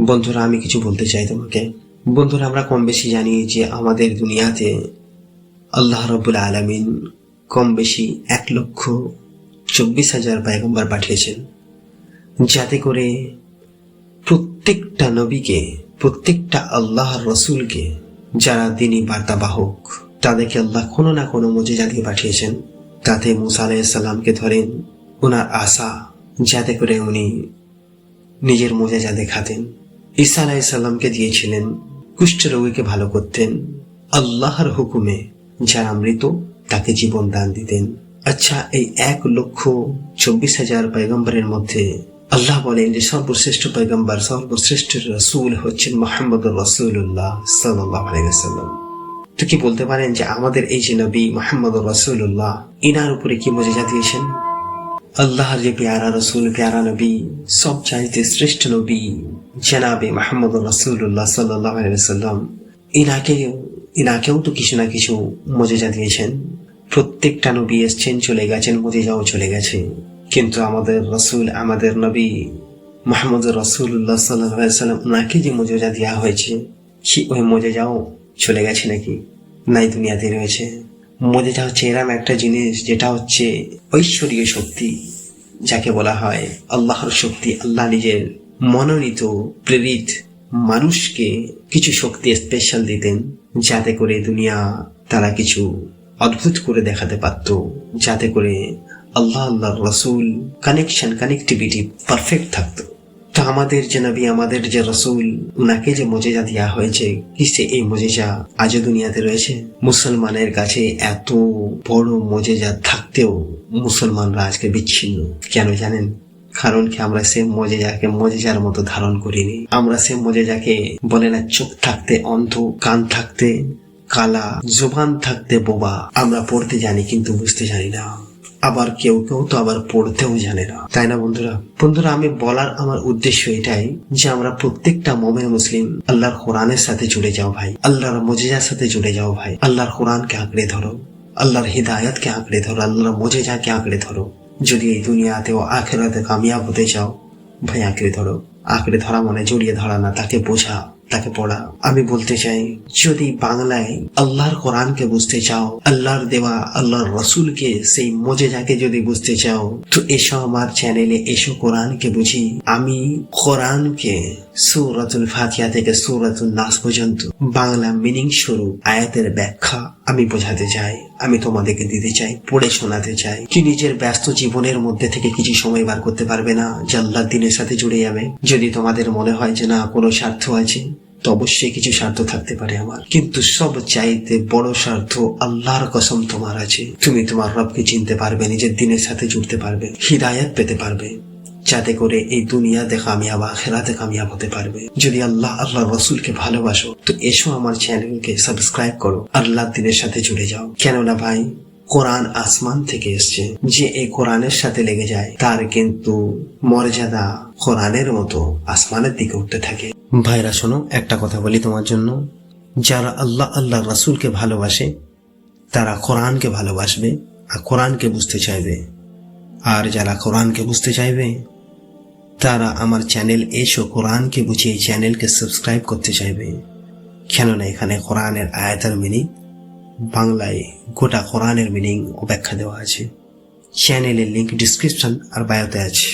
বন্ধুরা, আমি কিছু বলতে চাই তোমাকে। বন্ধুরা, আমরা কম বেশি জানি যে আমাদের দুনিয়াতে আল্লাহ রাব্বুল আলামিন কম বেশি 1,24,000 পয়গম্বর পাঠিয়েছেন, যাতে করে প্রত্যেকটা নবীকে, প্রত্যেকটা আল্লাহর রসুলকে যারা দ্বীনি বার্তাবাহক, তাদেরকে আল্লাহ কোনো না কোনো মুজিজা দিয়ে পাঠিয়েছেন। তাতে মুসা আলাইহিস সালামকে ধরেন ওনার আশা, যাতে করে উনি নিজের মুজিজা দেখাতেন। ঈসা আলাইহিস সালামকে দিয়েছিলেন কুষ্ঠরোগীকে ভালো করতেন। আল্লাহর হুকুমে যারা মৃত তাকে জীবন দান দিতেন। আচ্ছা, এই 1,24,000 পয়গম্বরের মধ্যে আল্লাহ বলেন যে সর্বশ্রেষ্ঠ পয়গম্বর, সর্বশ্রেষ্ঠ রসুল হচ্ছেন মুহাম্মদুর রাসূলুল্লাহ সাল্লাল্লাহু আলাইহি ওয়াসাল্লাম। তো কি বলতে পারেন যে আমাদের এই যে নবী মুহাম্মদুর রাসূলুল্লাহ, ইনার উপরে কি মুজিজা দিয়েছেন? আল্লাহর যে প্যারা রসুল, প্যারা নবী, সব চাইতে শ্রেষ্ঠ নবী জনাবে মুহাম্মদুর রাসূলুল্লাহ সাল্লাল্লাহু আলাইহি ওয়াসাল্লাম, ইনাকেও তো কিছু না কিছু মুজিজা দিয়েছেন। প্রত্যেকটা নবী এসছেন, চলে গেছেন, মুজিজাও চলে গেছে। কিন্তু আমাদের রসুল, আমাদের নবী মুহাম্মদুর রাসূলুল্লাহ সাল্লাল্লাহু আলাইহি ওয়াসাল্লাম, ওনাকে যে মুজিজা দেওয়া হয়েছে, ওই মুজিজাও চলে গেছে নাকি? নাই, দুনিয়াতে রয়েছে। মুজিজা হচ্ছে এরম একটা জিনিস যেটা হচ্ছে ঐশ্বরীয় শক্তি, যাকে বলা হয় আল্লাহর শক্তি। আল্লাহ নিজের মনোনীত প্রেরিত মানুষকে কিছু শক্তি স্পেশাল দিতেন, যাতে করে দুনিয়া তারা কিছু অদ্ভুত করে দেখাতে পারত, যাতে করে আল্লাহর রসুল কানেকটিভিটি পারফেক্ট থাকতো। তো আমাদের যে নবী, আমাদের যে রসুল, উনাকে যে মুজিজা দেওয়া হয়েছে, কিসে এই মুজিজা আজও দুনিয়াতে রয়েছে? মুসলমানের কাছে এত বড় মুজিজা থাকতেও মুসলমানরা আজকে বিচ্ছিন্ন। কেন জানেন? কারণ কি আমরা সে মুজিজাকে মুজিজার মতো ধারণ করিনি। আমরা সে মুজিজাকে বলে না, চোখ থাকতে অন্ধ, কান থাকতে কালা, জবান থাকতে বোবা। আমরা পড়তে জানি কিন্তু বুঝতে জানি না। আবার কেউ কেউ তো আবার পড়তেও জানে না, তাই না বন্ধুরা? আমি বলার আমার উদ্দেশ্য এটাই যে আমরা প্রত্যেকটা মুমিন মুসলিম আল্লাহর কোরআনের সাথে জুড়ে যাও ভাই, আল্লাহর মুজিজার সাথে জুড়ে যাও ভাই। আল্লাহর কোরআনকে আঁকড়ে ধরো, আল্লাহর হিদায়াতকে আঁকড়ে ধরো, আল্লাহর মুজিজাকে আঁকড়ে ধরো। যদি এই দুনিয়াতে ও আখিরাতে কামিয়াব হতে চাও ভাই, আঁকড়ে ধরো। আঁকড়ে ধরা মানে জড়িয়ে ধরা না, তাকে বোঝা, তাকে পড়া। আমি বলতে চাই, যদি বাংলায় আল্লাহর কোরআনকে বুঝতে চাও, আল্লাহর দেওয়া আল্লাহর রসুলকে, সেই মুজিজাকে যদি বুঝতে চাও, তো এসো আমার চ্যানেলে, এসো কোরআনকে বুঝি। আমি কোরআনকে সূরাতুল ফাতিহা থেকে সূরাতুন নাস পর্যন্ত বাংলা মিনিং শুরু, আয়াতের ব্যাখ্যা আমি বোঝাতে চাই, আমি তোমাদেরকে দিতে চাই, পড়ে শোনাতে চাই। কি নিজের ব্যস্ত জীবনের মধ্যে থেকে কিছু সময় বার করতে পারবে না যে আল্লাহর দ্বীনের সাথে জুড়ে যাবে? যদি তোমাদের মনে হয় যে না, কোনো স্বার্থ আছে, তো অবশ্যই কিছু স্বার্থ থাকতে পারে আমার, কিন্তু সব চাইতে বড় স্বার্থ আল্লাহর কসম তোমার আছে। তুমি তোমার রবকে চিনতে পারবে, নিজের দ্বীনের সাথে জুড়তে পারবে, হিদায়াত পেতে পারবে, যাতে করে এই দুনিয়াতে কামিয়াব, আখিরাতে কামিয়াব হতে পারবে। যদি আল্লাহর রসুলকে ভালোবাসো, তো এসো আমার চ্যানেলকে সাবস্ক্রাইব করো, আল্লাহর দ্বীনের সাথে জুড়ে যাও। কেননা ভাই, কোরআন আসমান থেকে এসছে, যে এই কোরআনের সাথে লেগে যায় তার কিন্তু মর্যাদা কোরআনের মতো আসমানের দিকে উঠতে থাকে। ভাইরা শোনো, একটা কথা বলি তোমার জন্য, যারা আল্লাহর রাসূলকে ভালোবাসে তারা কোরআনকে ভালোবাসবে আর কোরআনকে বুঝতে চাইবে। আর যারা কোরআনকে বুঝতে চাইবে তারা আমার চ্যানেল এসো কোরআনকে বুঝিয়ে চ্যানেলকে সাবস্ক্রাইব করতে চাইবে। কেননা এখানে কোরআনের আয়াতের মিনিং বাংলায় গোটা কোরআনের মিনিং ও ব্যাখ্যা দেওয়া আছে। চ্যানেলের লিংক ডিসক্রিপশন আর বায়োতে আছে।